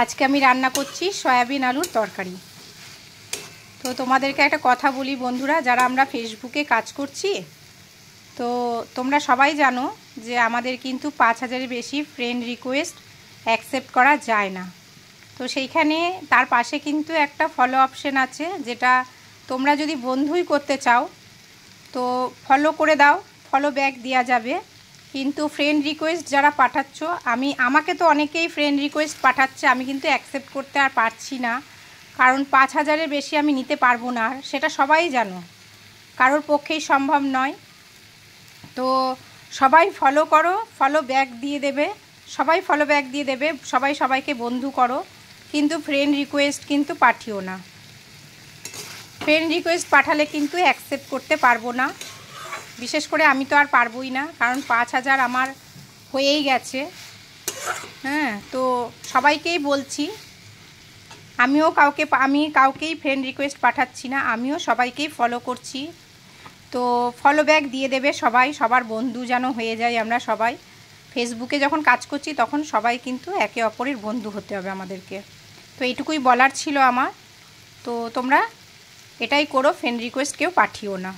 আজকে আমি রান্না করছি সয়াবিন আলুর তরকারি। তো তোমাদেরকে একটা কথা বলি বন্ধুরা, যারা আমরা ফেসবুকে কাজ করছি, তো তোমরা সবাই জানো যে আমাদের কিন্তু 5000-এর বেশি ফ্রেন্ড রিকোয়েস্ট অ্যাকসেপ্ট করা যায় না। তো সেইখানে তার পাশে কিন্তু একটা ফলো অপশন আছে, যেটা তোমরা যদি বন্ধুই করতে চাও তো ফলো করে দাও, ফলো ব্যাক দেওয়া যাবে। কিন্তু ফ্রেন্ড রিকোয়েস্ট যারা পাঠাচ্ছ, আমাকে তো অনেকেই ফ্রেন্ড রিকোয়েস্ট পাঠাচ্ছে, আমি কিন্তু অ্যাকসেপ্ট করতে আর পারছি না, কারণ 5000-এর বেশি আমি নিতে পারবো না, সেটা সবাই জানো, কারোর পক্ষেই সম্ভব নয়। তো সবাই ফলো করো, ফলো ব্যাক দিয়ে দেবে, সবাই ফলো ব্যাক দিয়ে দেবে, সবাই সবাইকে বন্ধু করো, কিন্তু ফ্রেন্ড রিকোয়েস্ট কিন্তু পাঠিও না। ফ্রেন্ড রিকোয়েস্ট পাঠালে কিন্তু অ্যাকসেপ্ট করতে পারবো না, বিশেষ করে আমি তো আর পারবোই না, কারণ 5000 আমার হয়েই গেছে। হ্যাঁ, তো সবাইকেই বলছি, আমি কাউকেই ফ্রেন্ড রিকোয়েস্ট পাঠাচ্ছি না, আমিও সবাইকেই ফলো করছি। তো ফলো ব্যাক দিয়ে দেবে সবাই, সবার বন্ধু যেন হয়ে যায় আমরা সবাই। ফেসবুকে যখন কাজ করছি তখন সবাই কিন্তু একে অপরের বন্ধু হতে হবে আমাদেরকে। তো এইটুকুই বলার ছিল আমার। তো তোমরা এটাই করো, ফ্রেন্ড রিকোয়েস্ট কেউ পাঠিও না।